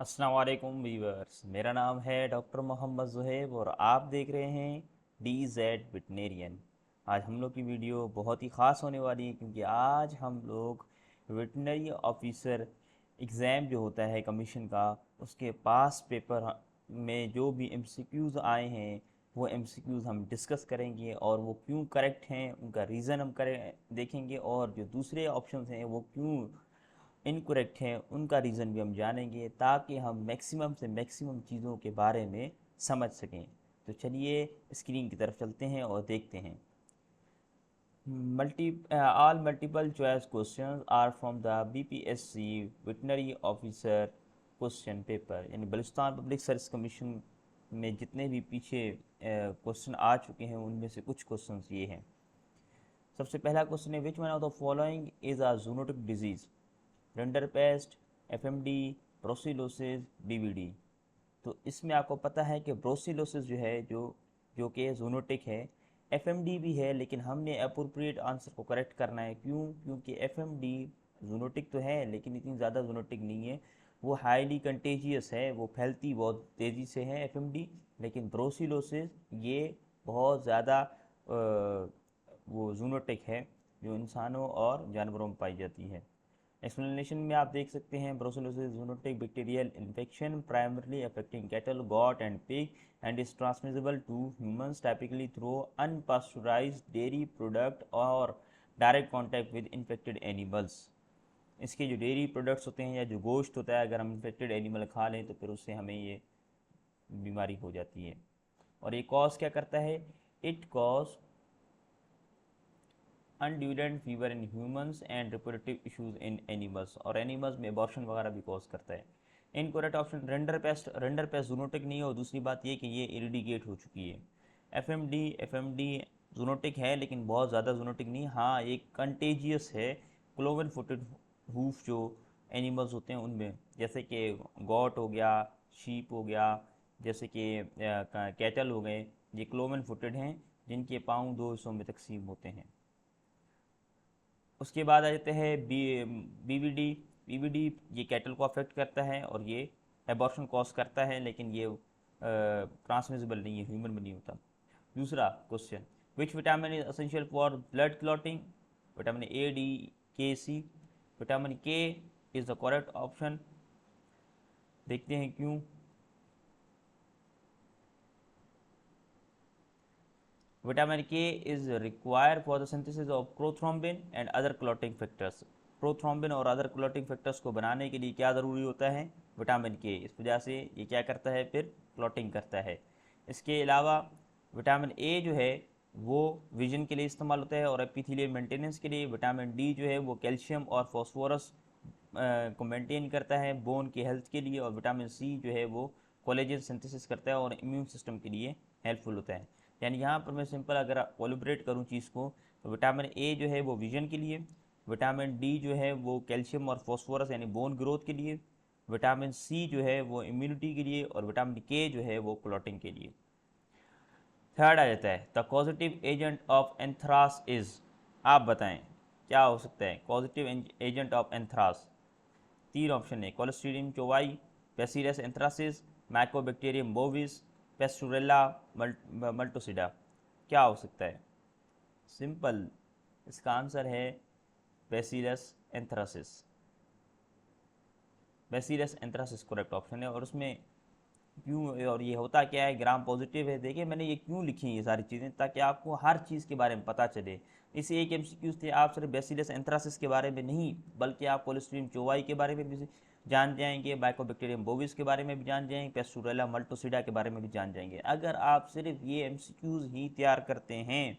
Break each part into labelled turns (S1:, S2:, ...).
S1: अस्सलाम वालेकुम वीवर्स, मेरा नाम है डॉक्टर मोहम्मद ज़ुहैब और आप देख रहे हैं DZ वेटनेरियन। आज हम लोग की वीडियो बहुत ही ख़ास होने वाली है क्योंकि आज हम लोग वेटनरी ऑफिसर एग्ज़ाम जो होता है कमीशन का, उसके पास पेपर में जो भी MCQs आए हैं वो MCQs हम डिस्कस करेंगे और वो क्यों करेक्ट हैं उनका रीज़न हम करें देखेंगे, और जो दूसरे ऑप्शंस हैं वो क्यों इनकरेक्ट हैं उनका रीज़न भी हम जानेंगे ताकि हम मैक्सिमम से मैक्सिमम चीज़ों के बारे में समझ सकें। तो चलिए स्क्रीन की तरफ चलते हैं और देखते हैं। All multiple choice questions are from the BPSC Veterinary Officer question paper, यानी बलूचिस्तान पब्लिक सर्विस कमीशन में जितने भी पीछे क्वेश्चन आ चुके हैं उनमें से कुछ क्वेश्चंस ये हैं। सबसे पहला क्वेश्चन है, which one of the following is a zoonotic disease? Rinderpest, FMD, brucellosis, BVD. तो इसमें आपको पता है कि ब्रोसिलोसिस जो है जो कि जूनोटिक है, एफएमडी भी है, लेकिन हमने अप्रोप्रिएट आंसर को करेक्ट करना है। क्यों? क्योंकि एफएमडी जूनोटिक तो है लेकिन इतनी ज़्यादा जूनोटिक नहीं है, वो हाईली कंटेजियस है, वो फैलती बहुत तेज़ी से है एफएमडी। लेकिन ब्रोसिलोसिस ये बहुत ज़्यादा वो जूनोटिक है जो इंसानों और जानवरों में पाई जाती है। एक्सप्लेनेशन में आप देख सकते हैं, brucellosis zoonotic bacterial infection primarily affecting cattle, goat and pig and is transmissible to humans typically through unpasteurised dairy product और direct contact with infected animals. इसके जो डेयरी प्रोडक्ट्स होते हैं या जो गोश्त होता है, अगर हम इन्फेक्टेड एनिमल खा लें तो फिर उससे हमें ये बीमारी हो जाती है। और ये कॉज क्या करता है? It cause undulant fever in humans and reproductive issues in animals, और एनिमल्स में अबॉर्शन वगैरह भी कॉज करता है। Incorrect option rinderpest zoonotic नहीं है, और दूसरी बात ये कि ये इरिडिकेट हो चुकी है। एफ एम डी जूनोटिक है लेकिन बहुत ज़्यादा जूनोटिक नहीं। हाँ, एक कंटेजियस है, क्लोवन फुटेड हूफ जो एनिमल्स होते हैं उनमें, जैसे कि गॉट हो गया, शीप हो गया, जैसे कि कैटल हो गए, ये क्लोवन फुटेड हैं जिनके पाँव दो हिस्सों में तकसीम होते हैं। उसके बाद आ जाते हैं बीवीडी। बीवीडी ये कैटल को अफेक्ट करता है और ये एबॉर्शन कॉज करता है, लेकिन ये ट्रांसमिसिबल नहीं है, ह्यूमन में नहीं होता। दूसरा question, which vitamin is essential for blood clotting? Vitamin A, D, के, सी। विटामिन के इज द करेक्ट ऑप्शन। देखते हैं क्यों। विटामिन के is required for the synthesis of prothrombin and other clotting factors. Prothrombin और अदर क्लॉटिंग फैक्टर्स को बनाने के लिए क्या ज़रूरी होता है? विटामिन के। इस वजह से ये क्या करता है, फिर क्लॉटिंग करता है। इसके अलावा विटामिन ए जो है वो विजन के लिए इस्तेमाल होता है और एपिथेलियल मेंटेनेंस के लिए। विटामिन डी जो है वो कैल्शियम और फास्फोरस को मेंटेन करता है बोन की हेल्थ के लिए। और विटामिन सी जो है वो कोलेजन सिंथेसिस करता है और इम्यून सिस्टम के लिए हेल्पफुल होता है। यानी यहाँ पर मैं सिंपल अगर कोलिब्रेट करूँ चीज़ को, तो विटामिन ए जो है वो विजन के लिए, विटामिन डी जो है वो कैल्शियम और फॉस्फोरस यानी बोन ग्रोथ के लिए, विटामिन सी जो है वो इम्यूनिटी के लिए, और विटामिन के जो है वो क्लॉटिंग के लिए। थर्ड आ जाता है, the positive agent of anthrax is. आप बताएं क्या हो सकता है पॉजिटिव एजेंट ऑफ एंथ्रास? तीन ऑप्शन है, Clostridium चोवाई, bacillus anthracis, Mycobacterium bovis, पेस्टुरेला multocida. क्या हो सकता है? सिंपल, इसका आंसर है bacillus anthracis. Bacillus anthracis correct option है। और उसमें क्यों, और ये होता क्या है, ग्राम पॉजिटिव है। देखिए मैंने ये क्यों लिखी है ये सारी चीज़ें, ताकि आपको हर चीज़ के बारे में पता चले। इसी एक MCQ थे, आप सिर्फ बेसिलस एंथ्रासिस के बारे में नहीं बल्कि आप कोलेस्ट्रीडियम चोवाई के बारे में भी जान जाएंगे, माइकोबैक्टीरियम बोविस के बारे में भी जान जाएंगे, पेस्टुरेला मल्टोसिडा के बारे में भी जान जाएंगे। अगर आप सिर्फ ये MCQs ही तैयार करते हैं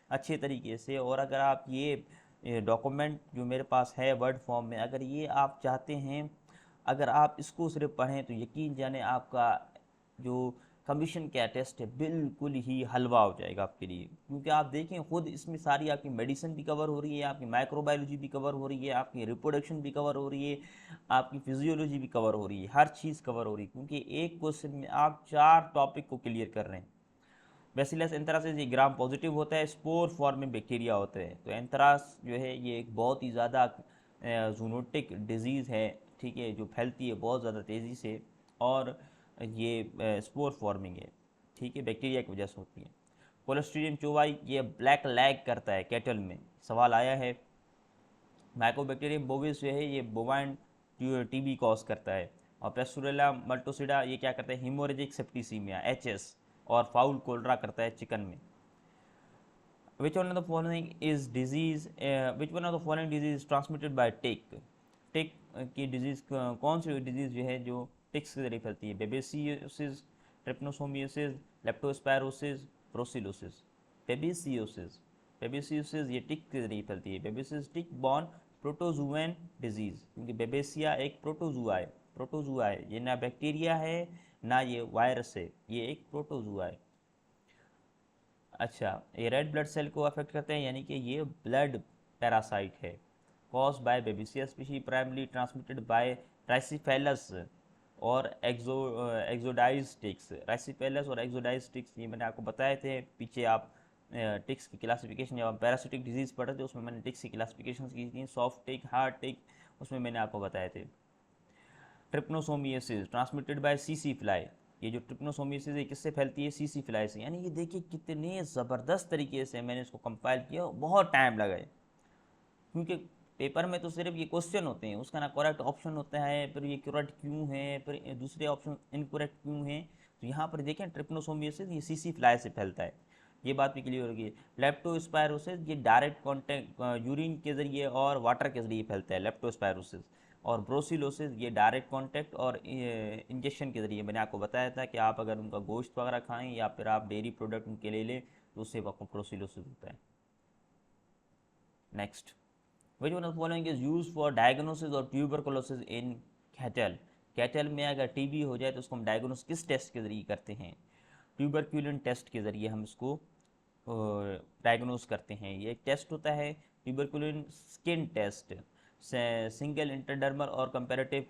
S1: अच्छे तरीके से, और अगर आप ये डॉक्यूमेंट जो मेरे पास है वर्ड फॉर्म में, अगर ये आप चाहते हैं, अगर आप इसको सिर्फ पढ़ें तो यकीन जाने आपका जो कमीशन का टेस्ट है बिल्कुल ही हलवा हो जाएगा आपके लिए। क्योंकि आप देखें खुद इसमें सारी आपकी मेडिसिन भी कवर हो रही है, आपकी माइक्रोबायोलॉजी भी कवर हो रही है, आपकी रिप्रोडक्शन भी कवर हो रही है, आपकी फिजियोलॉजी भी कवर हो रही है, हर चीज़ कवर हो रही है, क्योंकि एक क्वेश्चन में आप 4 टॉपिक को क्लियर कर रहे हैं। बेसिलस एंथ्रासिस ये ग्राम पॉजिटिव होता है, स्पोर फॉर्म में बैक्टीरिया होते हैं। तो एंथ्रास जो है ये एक बहुत ही ज़्यादा जूनोटिक डिजीज़ है, ठीक है, जो फैलती है बहुत ज़्यादा तेज़ी से, और ये स्पोर फॉर्मिंग है, ठीक है, बैक्टीरिया की वजह से होती है। कोलोस्ट्रीडियम चोवाई ये ब्लैक लैग करता है कैटल में, सवाल आया है। माइकोबैक्टीरियम बोविस जो है ये बोवाइन टीबी कॉज करता है। और पेस्टुरेला मल्टोसिडा ये क्या करता है, हीमोरेजिक सेप्टिसीमिया एचएस और फाउल कोलरा करता है चिकन में। Which one of the following is disease? Which one of the following disease is transmitted by tick? टिक की डिजीज़ कौन सी डिजीज़ जो है जो टिक्स के जरिए फैलती है? बेबेसियोसिस, ट्रिप्नोसोमियोसिस, लेप्टोस्पायरोसिस, ब्रोसिलोसिस। बेबेसियोसिस, बेबेसियोसिस ये टिक के जरिए फैलती है। बेबेसियोसिस टिक बॉर्न प्रोटोजुएन डिजीज़, क्योंकि बेबेसिया एक प्रोटोजुआ है, प्रोटोजुआ है, ये ना बैक्टीरिया है ना ये वायरस है, ये एक प्रोटोजुआ है। अच्छा, ये रेड ब्लड सेल को अफेक्ट करते हैं, यानी कि ये ब्लड पैरासाइट है। Cause by babesia species, primary transmitted by rhipicephalus और एक्सोडाइज टिक्स। राइसिफेलस और एक्सोडाइज टिक्स ये मैंने आपको बताए थे पीछे। आप टिक्स की क्लासिफिकेशन जब आप पैरासिटिक डिजीज़ पढ़े थे उसमें मैंने टिक्स की क्लासिफिकेशन की थी, सॉफ्ट टिक, हार्ड टिक, उसमें मैंने आपको बताए थे। ट्रिप्नोसोमियोसिस ट्रांसमिटेड बाय सीसी फ्लाई, ये जो ट्रिप्नोसोमियोसिस है किससे फैलती है? सीसी फ्लाई से। यानी ये देखिए कितने ज़बरदस्त तरीके से मैंने इसको कंपाइल किया, बहुत टाइम लगा है, क्योंकि पेपर में तो सिर्फ ये क्वेश्चन होते हैं, उसका ना करेक्ट ऑप्शन होता है, फिर ये करेक्ट क्यों है, फिर दूसरे ऑप्शन इनकरेक्ट क्यों हैं। तो यहाँ पर देखें ट्रिप्नोसोमियोसिस ये सीसी फ्लाई से फैलता है, ये बात भी क्लियर होगी। लेप्टोस्पायरोसिस ये डायरेक्ट कॉन्टेक्ट यूरिन के ज़रिए और वाटर के ज़रिए फैलता है, लेप्टोस्पायरोसिस। और ब्रोसिलोसिस ये डायरेक्ट कांटेक्ट और इंजेक्शन के ज़रिए। मैंने आपको बताया था कि आप अगर उनका गोश्त वगैरह खाएं या फिर आप डेयरी प्रोडक्ट उनके ले लें तो उससे आपको ब्रोसिलोसिस होता है। Next, which one of following is use for diagnosis और ट्यूबरकुलोसिस इन कैटल? कैटल में अगर टीबी हो जाए तो उसको हम डायग्नोस किस टेस्ट के ज़रिए करते हैं? ट्यूबरक्यूलिन टेस्ट के ज़रिए हम इसको डायग्नोस करते हैं। ये एक टेस्ट होता है ट्यूबरकुलिन स्किन टेस्ट, सिंगल इंटरडर्मल और comparative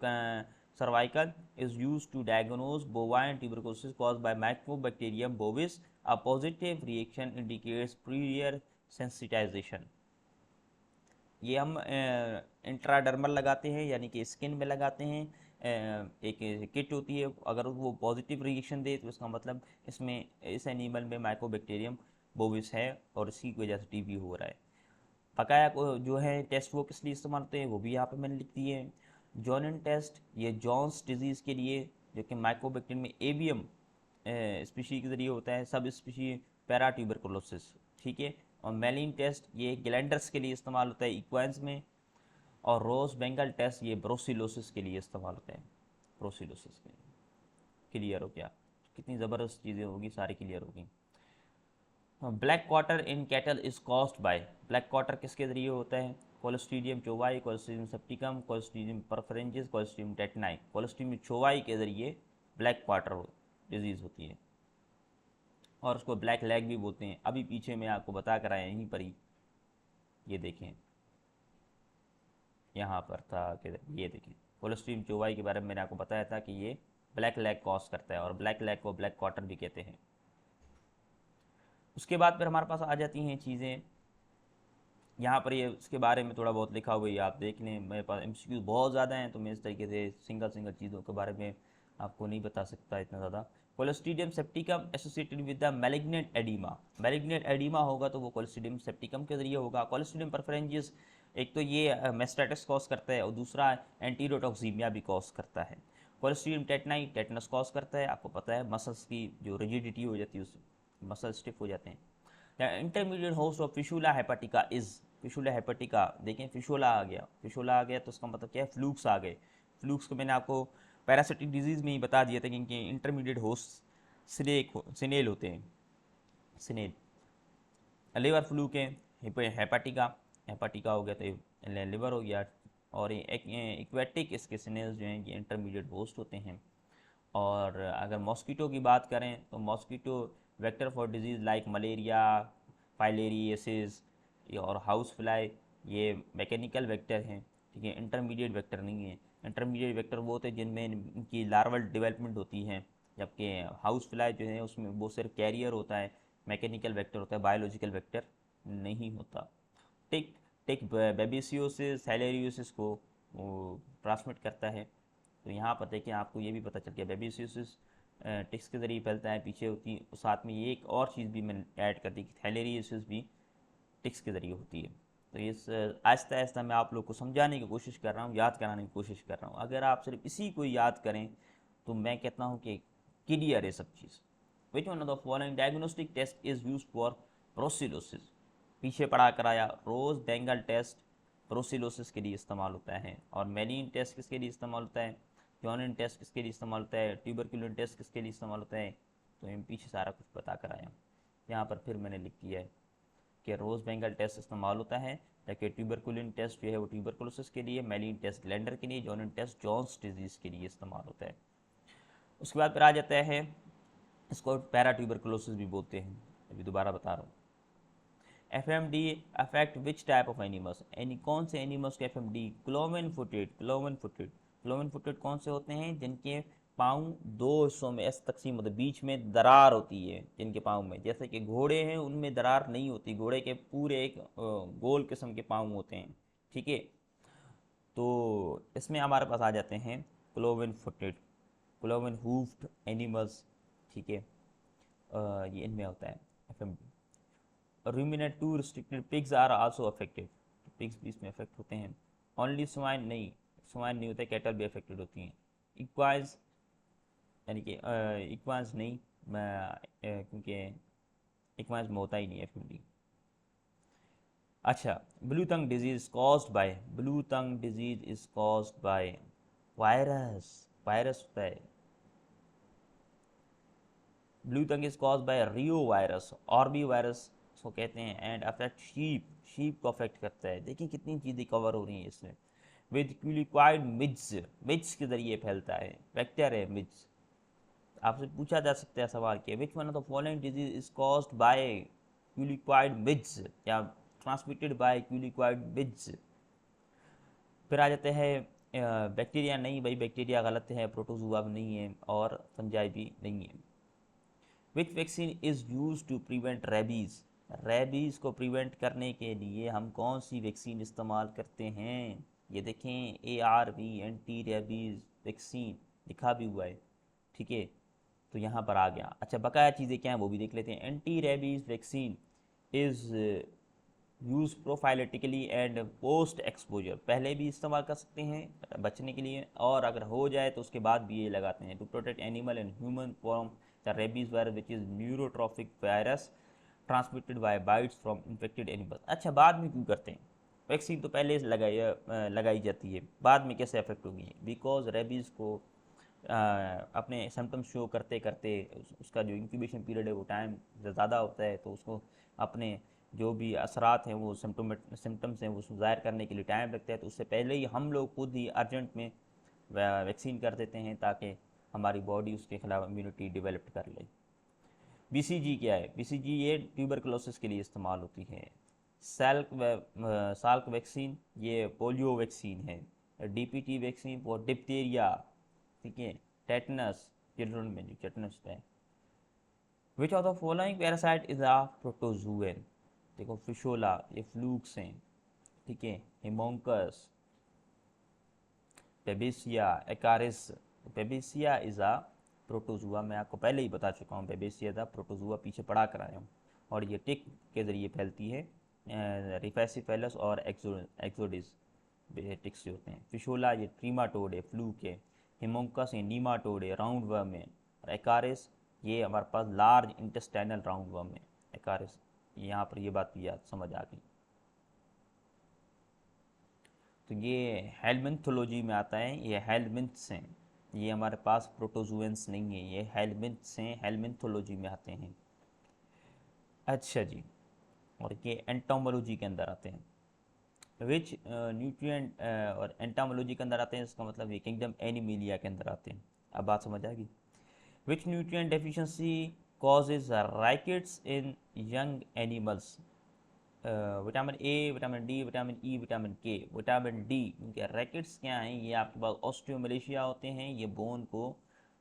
S1: cervical is used to diagnose bovine tuberculosis caused by Mycobacterium bovis. A positive reaction indicates prior sensitization. ये हम इंट्राडर्मल लगाते हैं, यानी कि स्किन में लगाते हैं। एक किट होती है, अगर वो पॉजिटिव रिएक्शन दे तो इसका मतलब इसमें इस एनिमल में माइकोबैक्टीरियम बोविस है और इसी की वजह से टीबी हो रहा है। पकाया को जो है टेस्ट वो किस लिए इस्तेमाल होते हैं वो भी यहाँ पे मैंने लिख दिए हैं। जॉनिन टेस्ट ये जॉन्स डिजीज़ के लिए, जो कि माइकोबैक्टीरियम में एवियम स्पीशी के ज़रिए होता है, सब स्पीशी पैरा ट्यूबरकुलोसिस, ठीक है। और मेलिन टेस्ट ये ग्लैंडर्स के लिए इस्तेमाल होता है इक्वाइंस में। और रोज बेंगल टेस्ट ये ब्रोसिलोसिस के लिए इस्तेमाल होता है, ब्रोसिलोसिस के लिए। क्लियर हो क्या? कितनी ज़बरदस्त चीज़ें होगी, सारी क्लियर होगी। Black quarter in cattle is caused bye, black quarter किसके ज़रिए होता है? कोलोस्ट्रीडियम चोवाई, कोलोस्ट्रीडियम सेप्टिकम, कोलोस्ट्रीडियम परफरेंजिस, कोलोस्ट्रीडियम टेटनाई। कोलोस्ट्रीडियम चोवाई के ज़रिए ब्लैक क्वार्टर डिजीज़ होती है और उसको ब्लैक लैग भी बोलते हैं। अभी पीछे मैं आपको बता कर आया यहीं पर ही, ये देखें यहाँ पर था कि ये देखें कोलोस्ट्रीडियम चोवाई के बारे में मैंने आपको बताया था कि ये ब्लैक लैग कॉज करता है और ब्लैक लैग को ब्लैक क्वार्टर भी कहते हैं। उसके बाद फिर हमारे पास आ जाती हैं चीज़ें, यहाँ पर ये इसके बारे में थोड़ा बहुत लिखा हुआ है, आप देख लें। मेरे पास एमसीक्यू बहुत ज़्यादा हैं तो मैं इस तरीके से सिंगल सिंगल चीज़ों के बारे में आपको नहीं बता सकता इतना ज़्यादा। Clostridium septicum associated with the malignant oedema, malignant oedema होगा तो वो कोलोस्ट्रीडियम सेप्टिकम के जरिए होगा। कोलोस्ट्रीडियम परफरेंजियस एक तो ये मेस्टाइटिस कॉज करता है और दूसरा एंटीरोटॉक्सीमिया भी कॉज करता है। कोलोस्ट्रीडियम टेटनाई टेटनस कॉज करता है, आपको पता है मसल्स की जो रिजिडिटी हो जाती है उससे मसल स्टिफ हो जाते हैं। Intermediate host of fasciola hepatica is, fasciola hepatica देखें फिशोला आ गया, फिशोला आ गया तो उसका मतलब क्या है? फ्लूक्स आ गए। फ्लूक्स को मैंने आपको पैरासिटिक डिजीज़ में ही बता दिया था कि इनके इंटरमीडिएट होस्ट सिनेल होते हैं, सिनेल। लिवर फ्लूक है, हेपाटिका, हेपाटिका हो गया तो लिवर हो गया। और इक्वेटिक इसके सिनेल्स जो हैं ये इंटरमीडिएट होस्ट होते हैं। और अगर मॉस्किटो की बात करें तो mosquito vector for disease like malaria, filariasis और हाउस फ्लाई ये मैकेनिकल वेक्टर हैं, ठीक है, इंटरमीडिएट वेक्टर नहीं है। इंटरमीडिएट वेक्टर वो होते हैं जिनमें इनकी लार्वल डेवलपमेंट होती है, जबकि हाउस फ्लाई जो है उसमें वो सिर्फ कैरियर होता है, मैकेनिकल वेक्टर होता है, बायोलॉजिकल वेक्टर नहीं होता। टिक टिक बेबिसियोसिस, सैलेरियोसिस को वो ट्रांसमिट करता है। तो यहाँ पर देखिए आपको ये भी पता चल गया बेबीसियोसिस टिक्स के ज़रिए फैलता है। पीछे होती साथ में ये एक और चीज़ भी मैंने ऐड कर दी कि थैलेरियोसिस भी टिक्स के ज़रिए होती है। तो इस आहिस्ता आहिस्ता मैं आप लोग को समझाने की कोशिश कर रहा हूँ, याद कराने की कोशिश कर रहा हूँ। अगर आप सिर्फ इसी को याद करें तो मैं कहता हूँ कि क्लियर है सब चीज़। Which one of the following diagnostic test is use for brucellosis? पीछे पढ़ा कराया, रोज बेंगल टेस्ट ब्रोसिलोसिस के लिए इस्तेमाल होता है, और मेलिन टेस्ट किसके लिए इस्तेमाल होता है, जॉनिन टेस्ट किसके लिए इस्तेमाल होता है, ट्यूबरकुलिन टेस्ट किसके लिए इस्तेमाल होता है। तो इन पीछे सारा कुछ बता कराया। यहाँ पर फिर मैंने लिख दिया है कि रोज बेंगल टेस्ट इस्तेमाल होता है, जबकि ट्यूबरकुलिन टेस्ट जो है वो ट्यूबरकुलोसिस के लिए, मेलिन टेस्ट ग्लैंडर के लिए, जॉनिन टेस्ट जॉन्स डिजीज़ के लिए इस्तेमाल होता है। उसके बाद फिर आ जाता है, इसको पैरा ट्यूबरकुलोसिस भी बोलते हैं, अभी दोबारा बता रहा हूँ। FMD affect which type of animals? यानी कौन से एनिमल्स के FMD? Cloven footed, cloven footed, cloven footed कौन से होते हैं? जिनके पाँव दो हिस्सों में ऐसे तकसीम होते, बीच में दरार होती है जिनके पाँव में। जैसे कि घोड़े हैं उनमें दरार नहीं होती, घोड़े के पूरे एक गोल किस्म के पाँव होते हैं, ठीक है। तो इसमें हमारे पास आ जाते हैं cloven footed, cloven hoofed animals, ठीक है। ये इनमें होता है FMD। Ruminate to restricted pigs are also affected, pigs भी इसमें अफेक्ट होते हैं। ओनली स्वाइन नहीं, स्वाइन नहीं होता, कैटल भी अफेक्टेड होती हैं। इक्वाइज यानी कि इक्वाइज नहीं, क्योंकि इक्वाइज में होता ही नहीं FMD। अच्छा, ब्लू तंग डिजीज कॉज्ड बाय, ब्लू तंग disease is caused by virus, virus होता है। ब्लू तंग is caused bye Rio virus, और भी वायरस उसको कहते हैं। एंड अफेक्ट शीप, शीप को अफेक्ट करता है। देखिए कितनी चीज़ें कवर हो रही हैं इसमें। विद क्यूलिक्वाइड मिड्स, मिड्स के जरिए फैलता है, वेक्टर है मिड्स। आपसे पूछा जा सकता है सवाल कि which one of the following disease is caused by culicoides midges, या ट्रांसमिटेड बाय क्यूलिक्वाइड मिड्स। फिर आ जाते हैं बैक्टीरिया नहीं भाई, बैक्टीरिया गलत है, प्रोटोजुआ भी नहीं है, और फंजाई भी नहीं है। Which vaccine is use to prevent rabies? Rabies को प्रिवेंट करने के लिए हम कौन सी वैक्सीन इस्तेमाल करते हैं? ये देखें, ARV, एंटी रेबीज़ वैक्सीन लिखा भी हुआ है, ठीक है। तो यहाँ पर आ गया। अच्छा, बकाया चीज़ें क्या हैं वो भी देख लेते हैं। Anti rabies vaccine is use prophylactically and post exposure, पहले भी इस्तेमाल कर सकते हैं बचने के लिए, और अगर हो जाए तो उसके बाद भी ये लगाते हैं। To protect animal and human from the rabies virus which is neurotrophic virus transmitted by bites from infected animal. अच्छा, बाद में क्यों करते हैं? वैक्सीन तो पहले लगाई जाती है, बाद में कैसे अफेक्ट होगी? बिकॉज रेबीज़ को अपने सिम्टम्स शो करते करते उसका जो इंक्यूबेशन पीरियड है वो टाइम ज़्यादा होता है, तो उसको अपने जो भी असरात हैं वो सिम्टम्स हैं वो ज़ाहिर करने के लिए टाइम लगता है। तो उससे पहले ही हम लोग खुद ही अर्जेंट में वैक्सीन कर देते हैं ताकि हमारी बॉडी उसके खिलाफ इम्यूनिटी डेवलप कर ले। BCG क्या है? BCG ये ट्यूबरकुलोसिस के लिए इस्तेमाल होती है। साल्क वैक्सीन ये पोलियो वैक्सीन है। DPT वैक्सीन फॉर डिप्थीरिया, ठीक है। टेटनस, चिल्ड्रन में जो टेटनस है। Which of the following parasite is a protozoan? देखो, फिशोला ये फ्लूक्स हैं, ठीक है। Haemonchus, babesia, ascaris. Babesia is a protozoa, मैं आपको पहले ही बता चुका हूँ, बेबेसिया इज़ अ प्रोटोजुआ, पीछे पढ़ा कर आया हूँ। और ये टिक के ज़रिए फैलती है, रिफेसिफेलस और एक्सोडिस टिक्स जो होते हैं। फिशोला ये ट्रीमाटोड है, फ्लूक है। हिमोंकस ये नीमाटोड है, राउंड वर्म है। और एकारिस ये हमारे पास लार्ज इंटेस्टाइनल राउंड वर्म है, एकारिस। यहाँ पर ये बात भी याद समझ आ गई। तो ये हेलमिंथोलॉजी में आता है, ये हेलमिंथ्स हैं, ये हमारे पास प्रोटोजुएंस नहीं है, ये हेलमिंथ्स हैं, हेलमिंथोलॉजी में आते हैं। अच्छा जी, और ये एंटोमोलॉजी के अंदर आते हैं। विच न्यूट्रिएंट और एंटामोलॉजी के अंदर आते हैं, इसका मतलब ये किंगडम एनिमिलिया के अंदर आते हैं। अब बात समझ आ गई। Which nutrient deficiency causes rickets in young animals? Vitamin A, vitamin D, vitamin E, vitamin K. Vitamin D, इनके रैकेट्स क्या हैं? ये आपके पास ऑस्टियोमलेशिया होते हैं, ये बोन को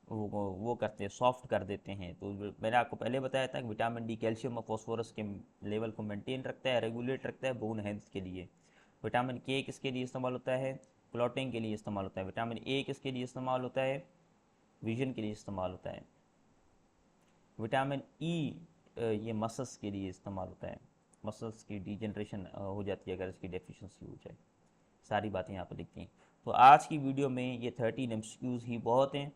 S1: वो करते हैं, सॉफ्ट कर देते हैं। तो मैंने आपको पहले बताया था कि विटामिन डी कैल्शियम और फॉस्फोरस के लेवल को मेंटेन रखता है, रेगुलेट रखता है बोन हेल्थ के लिए। विटामिन के किसके लिए इस्तेमाल होता है? क्लॉटिंग के लिए इस्तेमाल होता है। विटामिन ए किसके लिए इस्तेमाल होता है? विजन के लिए इस्तेमाल होता है। विटामिन ई ये मसल्स के लिए इस्तेमाल होता है, मसल्स की डिजनरेशन हो जाती है अगर इसकी डेफिशिएंसी हो जाए। सारी बातें यहाँ पर लिखती हैं। तो आज की वीडियो में ये 13 MCQs ही बहुत हैं।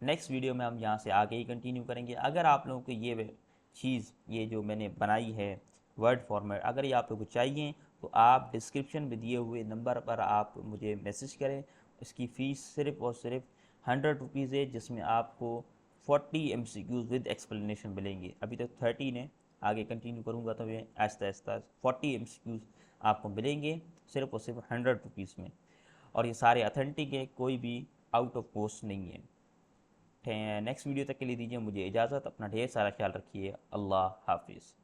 S1: नेक्स्ट वीडियो में हम यहाँ से आगे ही कंटिन्यू करेंगे। अगर आप लोगों को ये चीज़, ये जो मैंने बनाई है वर्ड फॉर्मेट, अगर ये आप लोगों को चाहिए तो आप डिस्क्रिप्शन में दिए हुए नंबर पर आप मुझे मैसेज करें। इसकी फ़ीस सिर्फ़ और सिर्फ 100 रुपीज़ है, जिसमें आपको 40 MCQs विद एक्सप्लेनेशन मिलेंगे। अभी तक 13 है, आगे कंटिन्यू करूँगा तो मैं आहिस्ता आहिस्ता 40 MCQs आपको मिलेंगे सिर्फ़ और सिर्फ 100 रुपीज़ में। और ये सारे अथेंटिक है, कोई भी आउट ऑफ कॉस्ट नहीं है। नेक्स्ट वीडियो तक के लिए दीजिए मुझे इजाज़त। अपना ढेर सारा ख्याल रखिए। अल्लाह हाफिज़।